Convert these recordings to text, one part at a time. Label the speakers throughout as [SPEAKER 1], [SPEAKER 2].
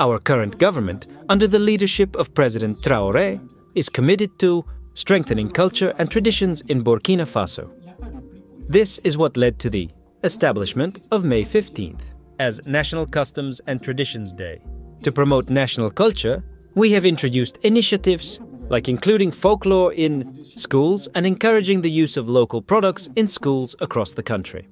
[SPEAKER 1] Our current government, under the leadership of President Traoré, is committed to strengthening culture and traditions in Burkina Faso. This is what led to the establishment of May 15th as National Customs and Traditions Day. To promote national culture, we have introduced initiatives like including folklore in schools and encouraging the use of local products in schools across the country.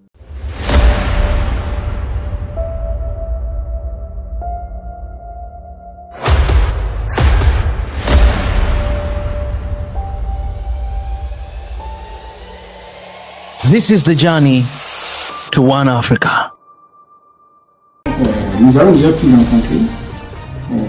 [SPEAKER 2] This is the journey to One Africa.
[SPEAKER 3] Nous avons déjà pu rencontrer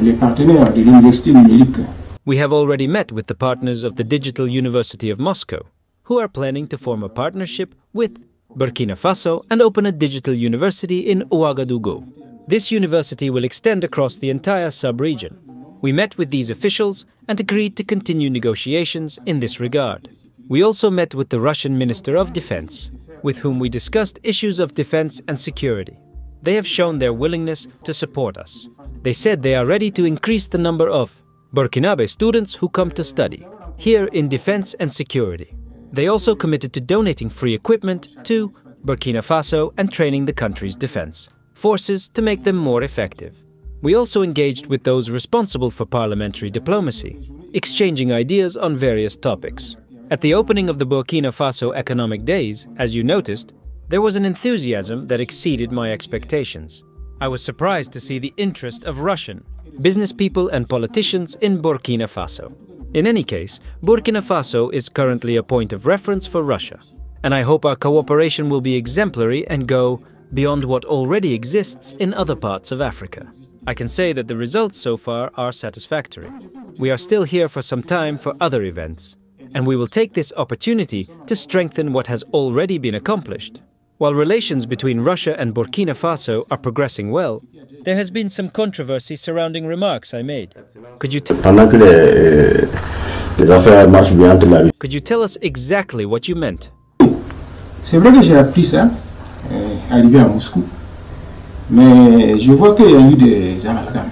[SPEAKER 3] les partenaires de l'université numérique.
[SPEAKER 1] We have already met with the partners of the Digital University of Moscow, who are planning to form a partnership with Burkina Faso and open a digital university in Ouagadougou. This university will extend across the entire sub-region. We met with these officials and agreed to continue negotiations in this regard. We also met with the Russian Minister of Defense, with whom we discussed issues of defense and security. They have shown their willingness to support us. They said they are ready to increase the number of Burkinabe students who come to study here in defense and security. They also committed to donating free equipment to Burkina Faso and training the country's defense forces to make them more effective. We also engaged with those responsible for parliamentary diplomacy, exchanging ideas on various topics. At the opening of the Burkina Faso Economic Days, as you noticed, there was an enthusiasm that exceeded my expectations. I was surprised to see the interest of Russian business people and politicians in Burkina Faso. In any case, Burkina Faso is currently a point of reference for Russia, and I hope our cooperation will be exemplary and go beyond what already exists in other parts of Africa. I can say that the results so far are satisfactory. We are still here for some time for other events, and we will take this opportunity to strengthen what has already been accomplished. While relations between Russia and Burkina Faso are progressing well, there has been some controversy surrounding remarks I made. Could you tell us exactly what you meant?
[SPEAKER 3] C'est vrai que j'ai appris ça arrivé à Moscou, mais je vois qu'il y a eu des amalgames.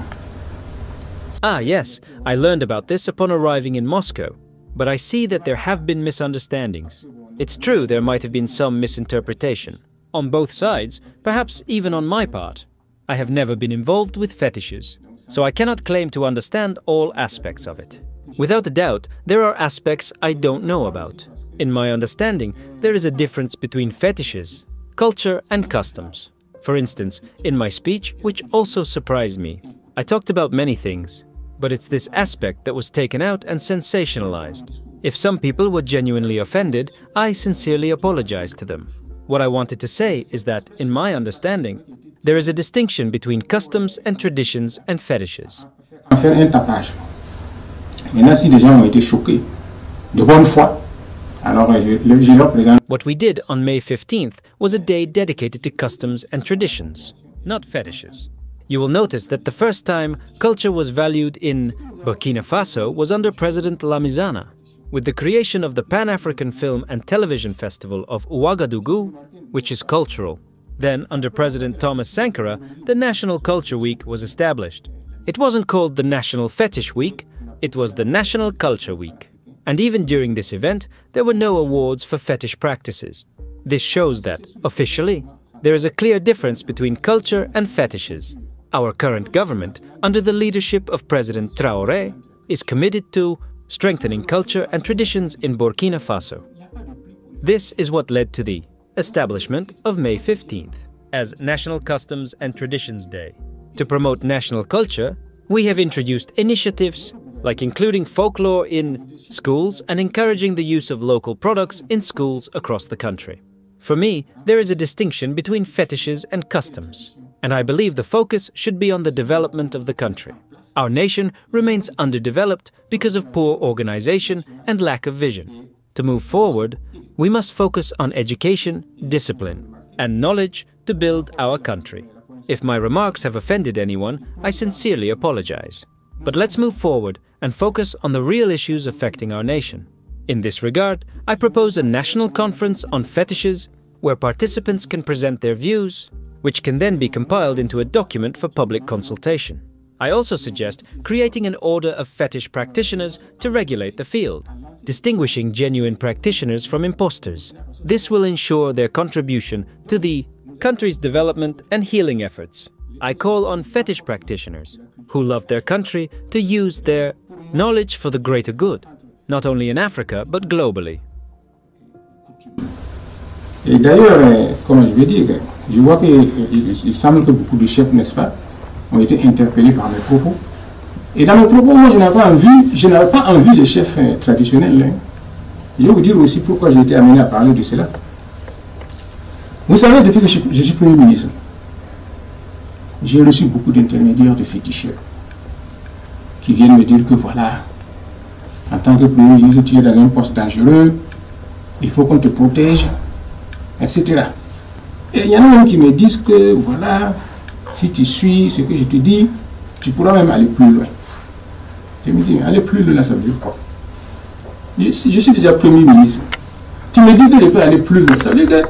[SPEAKER 1] Ah yes, I learned about this upon arriving in Moscow. But I see that there have been misunderstandings. It's true there might have been some misinterpretation. On both sides, perhaps even on my part. I have never been involved with fetishes, so I cannot claim to understand all aspects of it. Without a doubt, there are aspects I don't know about. In my understanding, there is a difference between fetishes, culture and customs. For instance, in my speech, which also surprised me, I talked about many things. But it's this aspect that was taken out and sensationalized. If some people were genuinely offended, I sincerely apologize to them. What I wanted to say is that, in my understanding, there is a distinction between customs and traditions and fetishes.
[SPEAKER 3] Faire un tapage. Maintenant, si des gens ont été choqués, de bonne foi, alors je leur présente.
[SPEAKER 1] What we did on May 15th was a day dedicated to customs and traditions, not fetishes. You will notice that the first time culture was valued in Burkina Faso was under President Lamizana. With the creation of the Pan-African Film and Television Festival of Ouagadougou, which is cultural. Then, under President Thomas Sankara, the National Culture Week was established. It wasn't called the National Fetish Week, it was the National Culture Week. And even during this event, there were no awards for fetish practices. This shows that, officially, there is a clear difference between culture and fetishes. Our current government, under the leadership of President Traoré, is committed to strengthening culture and traditions in Burkina Faso. This is what led to the establishment of May 15th as National Customs and Traditions Day. To promote national culture, we have introduced initiatives like including folklore in schools and encouraging the use of local products in schools across the country. For me, there is a distinction between fetishes and customs, and I believe the focus should be on the development of the country. Our nation remains underdeveloped because of poor organization and lack of vision. To move forward, we must focus on education, discipline, and knowledge to build our country. If my remarks have offended anyone, I sincerely apologize. But let's move forward and focus on the real issues affecting our nation. In this regard, I propose a national conference on fetishes where participants can present their views, which can then be compiled into a document for public consultation. I also suggest creating an order of fetish practitioners to regulate the field, distinguishing genuine practitioners from imposters. This will ensure their contribution to the country's development and healing efforts. I call on fetish practitioners who love their country to use their knowledge for the greater good, not only in Africa but globally.
[SPEAKER 3] Et d'ailleurs, comme je vais dire, je vois qu'il semble que beaucoup de chefs, n'est-ce pas, ont été interpellés par mes propos. Et dans mes propos, moi, je n'avais pas envie des chefs traditionnels. Hein. Je vais vous dire aussi pourquoi j'ai été amené à parler de cela. Vous savez, depuis que je suis Premier ministre, j'ai reçu beaucoup d'intermédiaires de féticheurs qui viennent me dire que voilà, en tant que Premier ministre, tu es dans un poste dangereux, il faut qu'on te protège, etc. Et il y en a même qui me disent que voilà, si tu suis ce que je te dis, tu pourras même aller plus loin. Je me dis, aller plus loin, ça veut dire quoi? Je suis déjà Premier ministre. Tu me dis que je peux aller plus loin, ça veut dire que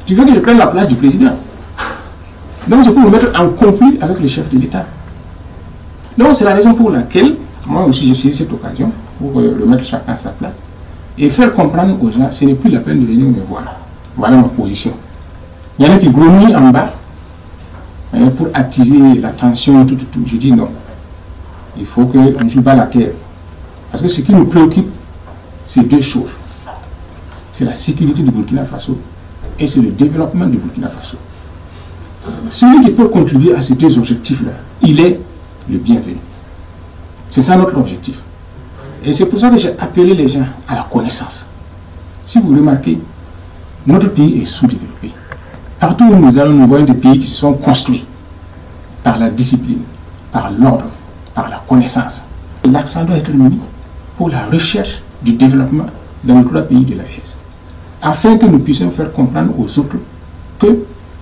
[SPEAKER 3] tu veux que je prenne la place du président. Donc je peux me mettre en conflit avec le chef de l'État. Donc c'est la raison pour laquelle, moi aussi j'ai saisi cette occasion pour remettre chacun à sa place et faire comprendre aux gens, ce n'est plus la peine de venir me voir. Voilà ma position. Il y en a qui grenouillent en bas pour attiser la tension, tout. Je dis non. Il faut que on joue pas la terre. Parce que ce qui nous préoccupe, c'est deux choses. C'est la sécurité du Burkina Faso et c'est le développement du Burkina Faso. Celui qui peut contribuer à ces deux objectifs-là, il est le bienvenu. C'est ça notre objectif. Et c'est pour ça que j'ai appelé les gens à la connaissance. Si vous remarquez, notre pays est sous-développé. Partout où nous allons, nous voyons des pays qui se sont construits par la discipline, par l'ordre, par la connaissance. L'accent doit être mis pour la recherche du développement dans les trois pays de l'AES, afin que nous puissions faire comprendre aux autres que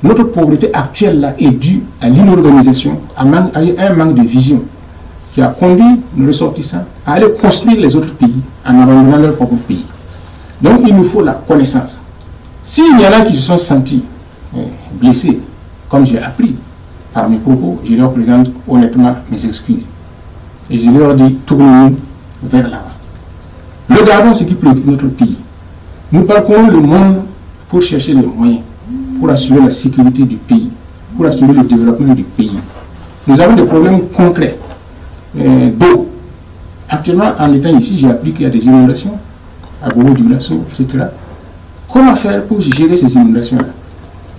[SPEAKER 3] notre pauvreté actuelle là est due à l'inorganisation, à un manque de vision qui a conduit nos ressortissants à aller construire les autres pays en abandonnant leur propre pays. Donc il nous faut la connaissance. S'il y en a qui se sont sentis blessés, comme j'ai appris par mes propos, je leur présente honnêtement mes excuses. Et je leur dis, tournons-nous vers l'avant. Regardons ce qui préoccupe notre pays. Nous parcourons le monde pour chercher les moyens, pour assurer la sécurité du pays, pour assurer le développement du pays. Nous avons des problèmes concrets d'eau. Actuellement, en étant ici, j'ai appris qu'il y a des inondations à Bobo du Lasso, etc. Comment faire pour gérer ces inondations-là?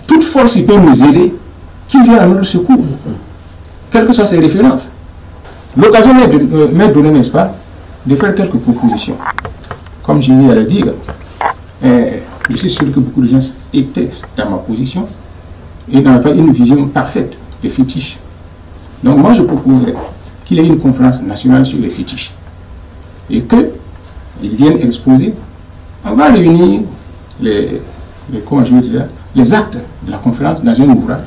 [SPEAKER 3] Toute force qui peut nous aider, qui vient à notre secours, quelles que soient ses références. L'occasion m'est donnée, n'est-ce pas, de faire quelques propositions. Comme je viens à le dire, je suis sûr que beaucoup de gens étaient dans ma position et n'avaient pas une vision parfaite des fétiches. Donc moi je proposerais qu'il y ait une conférence nationale sur les fétiches et qu'ils viennent exposer. On va réunir les actes de la conférence dans un ouvrage.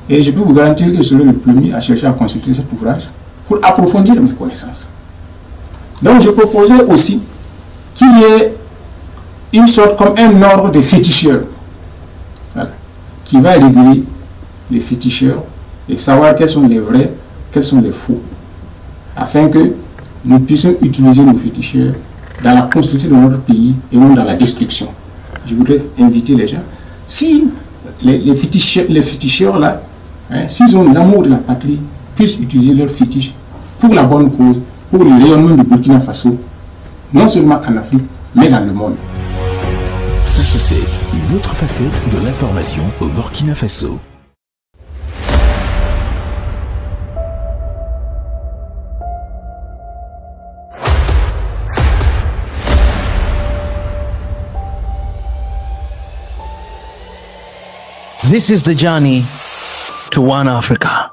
[SPEAKER 3] Et je peux vous garantir que je serai le premier à chercher à consulter cet ouvrage pour approfondir mes connaissances. Donc je proposais aussi qu'il y ait une sorte comme un ordre de féticheurs, voilà, qui va réguler les féticheurs et savoir quels sont les vrais, quels sont les faux, afin que nous puissions utiliser nos féticheurs dans la construction de notre pays et non dans la destruction. Je voudrais inviter les gens, si les féticheurs là, hein, s'ils ont l'amour de la patrie, puissent utiliser leurs fétiches pour la bonne cause, pour le rayonnement du Burkina Faso, non seulement en Afrique, mais dans le monde.
[SPEAKER 4] Face 7, une autre facette de l'information au Burkina Faso.
[SPEAKER 2] This is the journey to One Africa.